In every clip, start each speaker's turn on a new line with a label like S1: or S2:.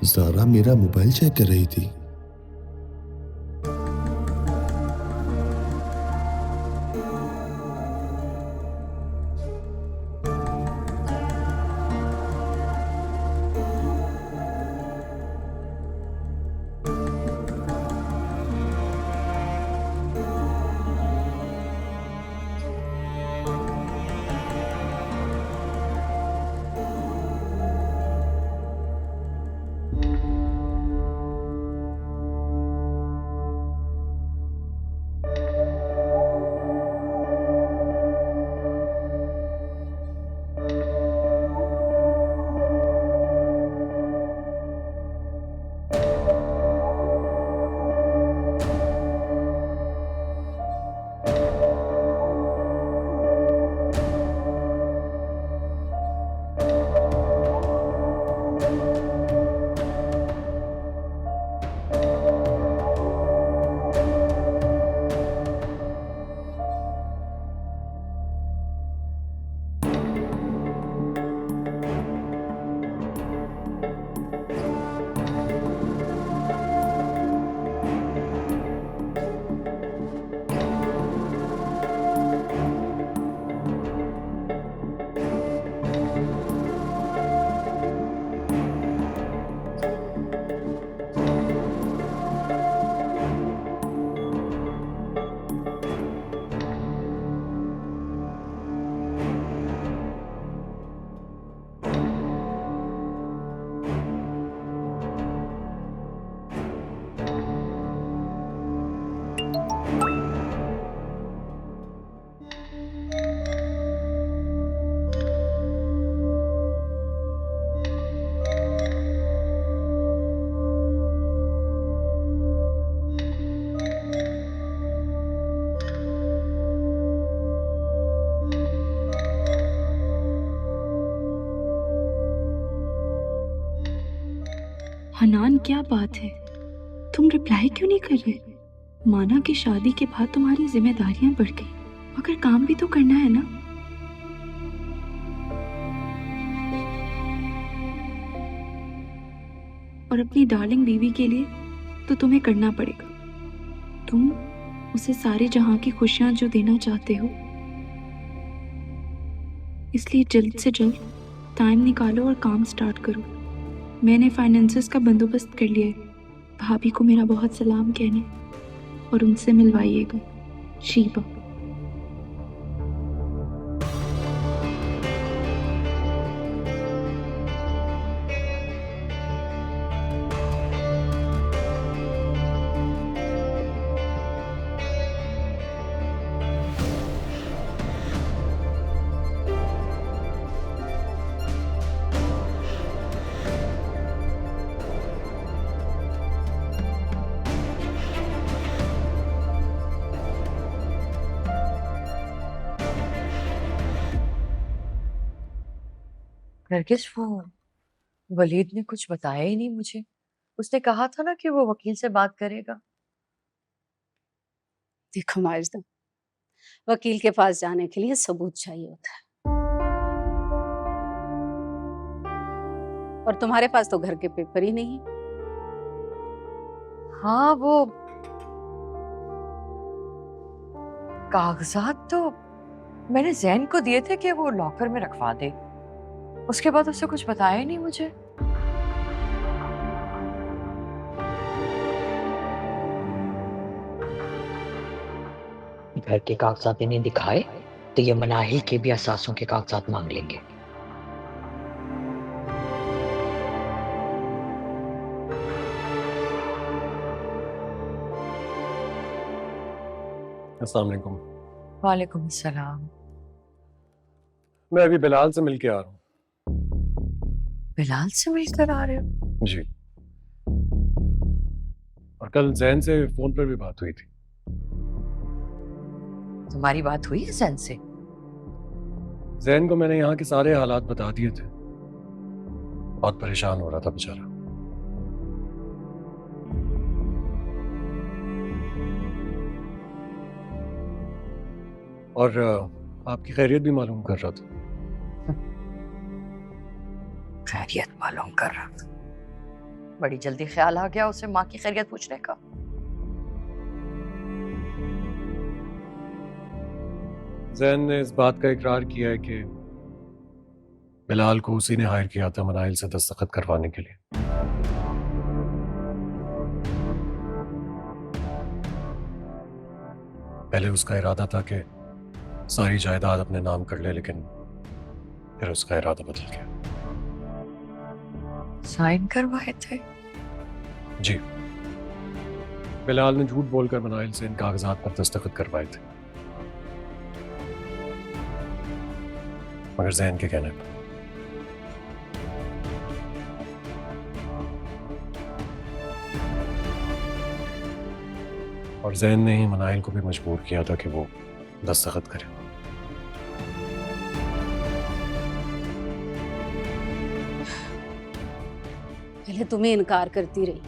S1: ज़ारा मेरा mobile check कर रही थी।
S2: हनान, क्या बात है? तुम रिप्लाई क्यों नहीं कर रहे? माना कि शादी के बाद तुम्हारी जिम्मेदारियां बढ़ गई, मगर काम भी तो करना है ना। और अपनी डार्लिंग बीवी के लिए तो तुम्हें करना पड़ेगा। तुम उसे सारे जहां की खुशियां जो देना चाहते हो, इसलिए जल्द से जल्द टाइम निकालो और काम स्टार्ट करो। मैंने फाइनेंसेस का बंदोबस्त कर लिया है। भाभी को मेरा बहुत सलाम कहने और उनसे मिलवाइएगा। शीबा।
S3: नरगिस, वो वलीद ने कुछ बताया ही नहीं मुझे। उसने कहा था ना कि वो वकील से बात करेगा।
S4: देखो माजिदा, वकील के पास जाने के लिए सबूत चाहिए होता है, और तुम्हारे पास तो घर के पेपर ही नहीं है।
S3: हाँ, वो कागजात तो मैंने जैन को दिए थे कि वो लॉकर में रखवा दे। उसके बाद उसने कुछ बताया ही नहीं मुझे।
S5: घर के कागजात इन्हें दिखाए तो ये मनाहिल के भी असासों के कागजात मांग लेंगे।
S6: अस्सलाम वालेकुम।
S3: वालेकुम अस्सलाम।
S6: मैं अभी बिलाल से मिल के आ रहा हूँ।
S3: बिलाल से मिलकर आ रहे हो?
S6: जी। और कल जैन से फोन पर भी बात हुई थी।
S3: तुम्हारी बात हुई है जैन से?
S6: जैन को मैंने यहाँ के सारे हालात बता दिए थे। बहुत परेशान हो रहा था बेचारा। और आपकी खैरियत भी मालूम कर रहा था।
S3: खैरियत मालूम कर रहा था। बड़ी जल्दी ख्याल आ गया उसे माँ की खैरियत पूछने का।
S6: जैन ने इस बात का इकरार किया है कि बिलाल को उसी ने हायर किया था मनाइल से दस्तखत करवाने के लिए। पहले उसका इरादा था कि सारी जायदाद अपने नाम कर ले, लेकिन फिर उसका इरादा बदल गया।
S3: साइन करवाए थे?
S6: जी, बिलाल ने झूठ बोलकर मनाइल से इन कागजात पर दस्तखत करवाए थे, मगर जैन के कहने पर। और जैन ने ही मनाइल को भी मजबूर किया था कि वो दस्तखत करे।
S4: पहले तुम्हें इनकार करती रही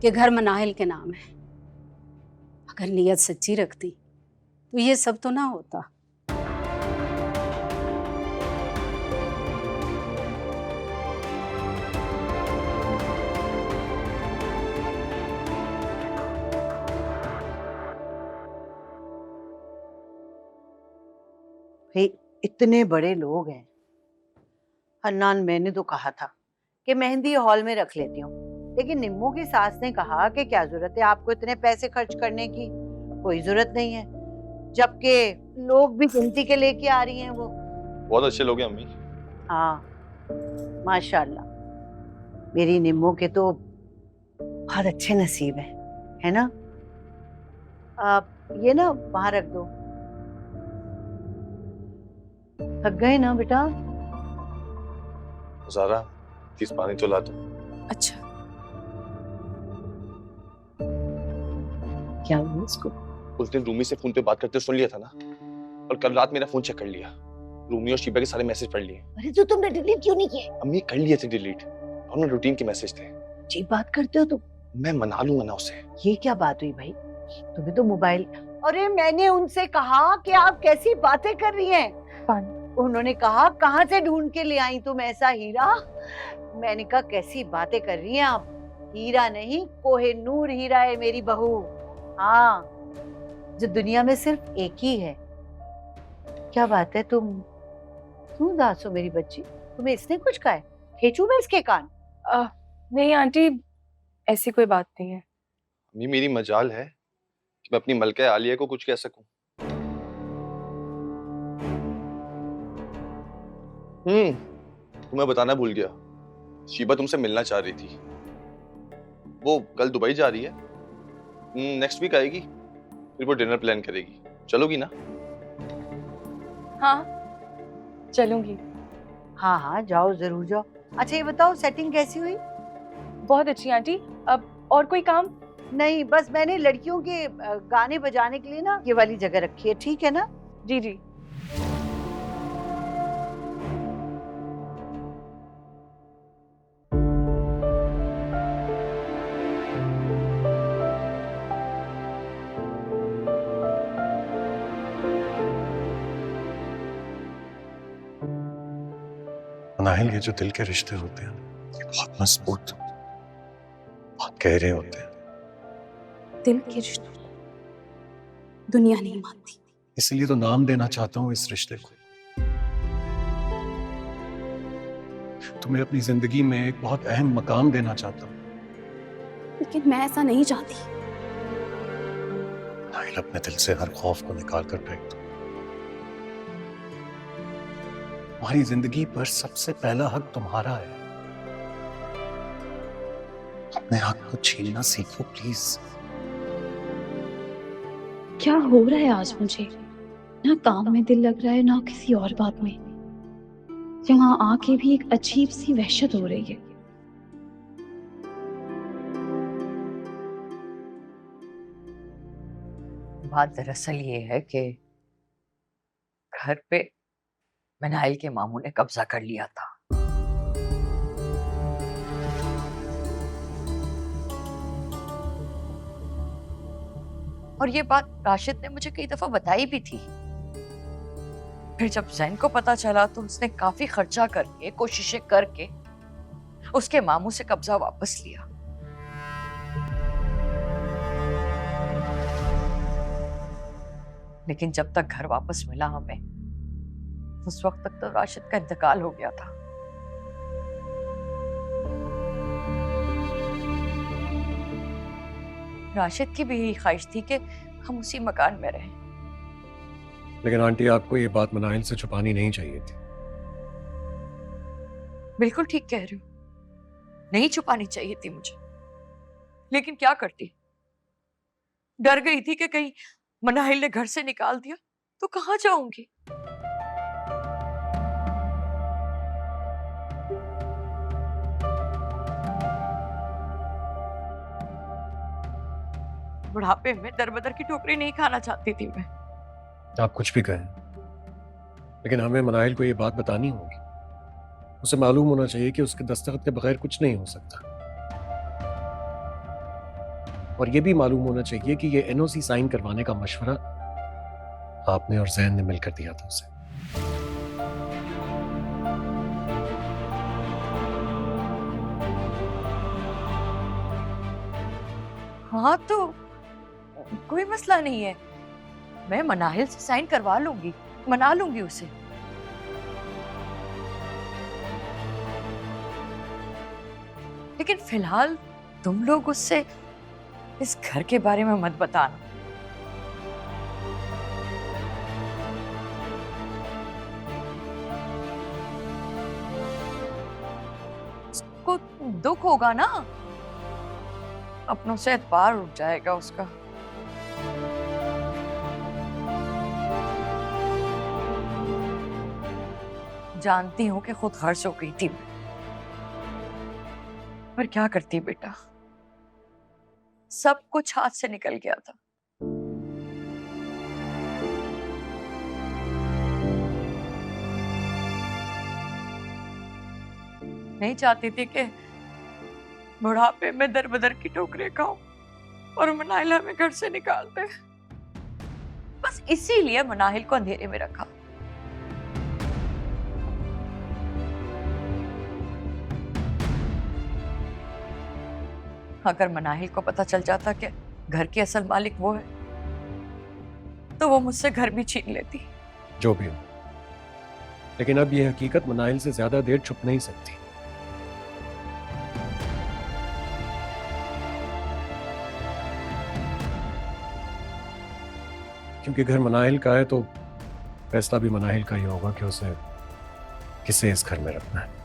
S4: कि घर मनाहिल के नाम है। अगर नीयत सच्ची रखती तो ये सब तो ना होता।
S7: भाई इतने बड़े लोग हैं। हन्नान, मैंने तो कहा था कि मेहंदी हॉल में रख लेती हूँ, लेकिन निम्मू की सास ने कहा कि क्या जरूरत है आपको इतने पैसे खर्च करने की, कोई जरूरत नहीं है, जबकि लोग भी गिनती के लेके आ रही हैं। वो
S8: बहुत अच्छे लोग हैं अम्मी।
S7: हाँ माशाल्लाह, मेरी निम्मू के तो बहुत अच्छे नसीब है ना। आप ये ना वहां रख दो। थक गए ना बेटा?
S8: ज़ारा प्लीज पानी तो ला दो।
S2: अच्छा,
S3: क्या हुआ उसको?
S8: उस दिन रूमी से फोन पे बात करते सुन लिया था ना, और कल रात मेरा फोन चेक कर लिया, रूमी और शीबा के सारे मैसेज पढ़ लिए।
S7: अरे तो तुमने डिलीट क्यों नहीं किए?
S8: अम्मी कर लिए थे डिलीट, दोनों रूटीन के मैसेज थे।
S7: जी बात करते हो तुम?
S8: मैं मना लूंगा ना उसे।
S7: ये क्या बात हुई भाई? तुम्हें तो मोबाइल। अरे मैंने उनसे कहा कि आप कैसी बातें कर रही हैं। उन्होंने कहा कहाँ से ढूंढ के ले आई तुम ऐसा हीरा। मैंने कहा कैसी बातें कर रही हैं आप, हीरा नहीं कोहिनूर हीरा है मेरी बहू। हाँ, जो दुनिया में सिर्फ एक ही है। क्या बात है, तुम क्यों उदास हो मेरी बच्ची? तुम्हें इसने कुछ कहा है? खींचूं मैं इसके कान?
S9: नहीं आंटी, ऐसी कोई बात नहीं है।
S8: अम्मी मेरी मजाल है कि मैं अपनी मलका आलिया को कुछ कह सकूं। तुम्हें बताना भूल गया, शीबा तुमसे मिलना चाह रही थी। वो कल दुबई जा रही है, नेक्स्ट वीक आएगी, फिर वो डिनर प्लान करेगी। चलोगी ना?
S9: हाँ चलूंगी।
S7: हाँ हाँ जाओ, जरूर जाओ। अच्छा ये बताओ सेटिंग कैसी हुई?
S9: बहुत अच्छी आंटी। अब और कोई काम?
S7: नहीं, बस मैंने लड़कियों के गाने बजाने के लिए ना ये वाली जगह रखी है, ठीक है ना?
S9: जी जी।
S6: नाहिल, ये जो दिल के रिश्ते होते हैं ये बहुत मजबूत, बहुत गहरे होते हैं।
S2: दिल के रिश्ते दुनिया नहीं मानती,
S6: इसलिए तो नाम देना चाहता हूँ इस रिश्ते को। तुम्हें अपनी जिंदगी में एक बहुत अहम मकाम देना चाहता हूँ।
S2: लेकिन मैं ऐसा नहीं चाहती।
S6: नाहिल, अपने दिल से हर खौफ को निकाल कर फेंक दो। तुम्हारी जिंदगी पर सबसे पहला हक तुम्हारा है। अपने हक को छीनना सीखो प्लीज।
S2: क्या हो रहा है आज मुझे? ना काम में दिल लग रहा है ना किसी और बात में। यहाँ आके भी एक अजीब सी वहशत हो रही है।
S3: बात दरअसल ये है कि घर पे मनाइल के मामू ने कब्जा कर लिया था। और ये बात राशिद ने मुझे कई दफा बताई भी थी। फिर जब जैन को पता चला तो उसने काफी खर्चा करके, कोशिशें करके उसके मामू से कब्जा वापस लिया। लेकिन जब तक घर वापस मिला हमें, उस वक्त तक तो राशिद का इंतकाल हो गया था। राशिद की भी यही ख्वाहिश थी कि हम उसी मकान में रहें।
S6: लेकिन आंटी, आपको ये बात मनाहिल से छुपानी नहीं चाहिए थी।
S3: बिल्कुल ठीक कह रही हो, नहीं छुपानी चाहिए थी मुझे, लेकिन क्या करती। डर गई थी कि कहीं मनाहिल ने घर से निकाल दिया तो कहाँ जाऊंगी। बुढ़ापे में दरबदर की ठोकरें नहीं खाना चाहती थी मैं।
S6: आप कुछ भी कहें, लेकिन हमें मनाहिल को ये बात बतानी होगी। उसे मालूम होना चाहिए कि उसके दस्तखत के बगैर कुछ नहीं हो सकता, और ये भी मालूम होना चाहिए कि ये एनओसी साइन करवाने का मशवरा आपने और जैन ने मिलकर दिया था उसे।
S3: हाँ तो कोई मसला नहीं है, मैं मनाहिल से साइन करवा लूंगी, मना लूंगी उसे। लेकिन फिलहाल तुम लोग उससे इस घर के बारे में मत बताना। उसको दुख होगा ना, अपनों से एतबार उठ जाएगा उसका। जानती हूं कि खुद खर्च हो गई थी मैं, पर क्या करती बेटा, सब कुछ हाथ से निकल गया था। नहीं चाहती थी कि बुढ़ापे में दर बदर की ठोकरें खाऊं और मनाहिल हमें घर से निकाल दे। बस इसीलिए मनाहिल को अंधेरे में रखा। अगर मनाहिल को पता चल जाता कि घर की असल मालिक वो है, तो वो मुझसे घर भी छीन लेती।
S6: जो भी हो, लेकिन अब ये हकीकत मनाहिल से ज्यादा देर छुप नहीं सकती। क्योंकि घर मनाहिल का है तो फैसला भी मनाहिल का ही होगा कि उसे किसे इस घर में रखना है।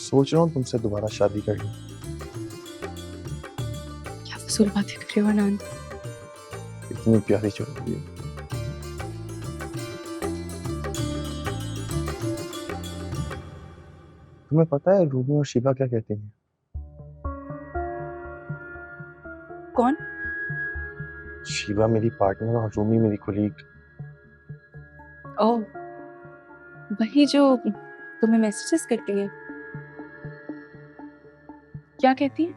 S8: सोच रहा हूँ तुमसे दोबारा शादी कर लूं।
S9: क्या फजूल बातें कर रहे हो अनान?
S8: इतनी प्यारी छोरी है। तुम्हें पता है रूबी और शिवा क्या कहती हैं?
S9: कौन?
S8: शिवा मेरी पार्टनर और रूमी मेरी कोलीग।
S9: ओह, वही जो तुम्हें मैसेजेस करती है। क्या कहती है?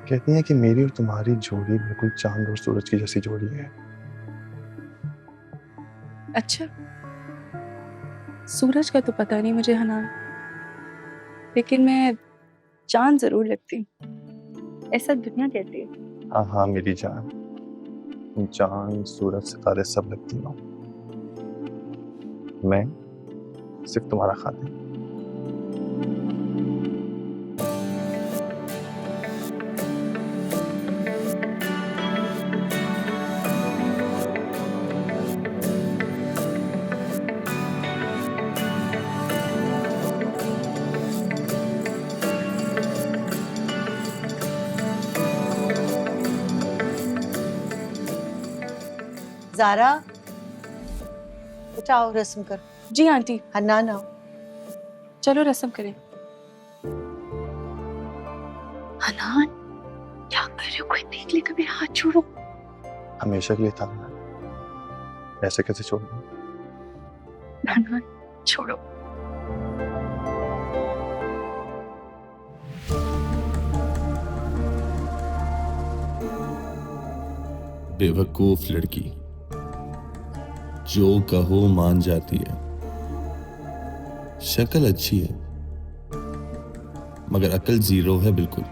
S8: कहती हैं कि मेरी और तुम्हारी जोड़ी बिल्कुल चांद और सूरज की जैसी जोड़ी है।
S9: अच्छा, सूरज का तो पता नहीं मुझे हनान, लेकिन मैं चांद जरूर लगती हूँ, ऐसा दुनिया कहती है।
S8: हाँ हाँ मेरी जान, तुम चांद सूरज सितारे सब लगती हो। मैं सिर्फ तुम्हारा खातिर।
S7: ज़ारा, बेटा आओ रस्म कर।
S9: जी आंटी,
S7: हन्नान आओ।
S9: चलो रस्म करें।
S2: हनान, क्या कर रहे हो? कोई देख लेगा मेरा हाथ छोड़ो।
S8: हमेशा के लिए था ना, ऐसे कैसे छोड़ दूं?
S2: हनान, छोड़ो।
S1: बेवकूफ लड़की, जो कहो मान जाती है। शक्ल अच्छी है मगर अकल जीरो है बिल्कुल।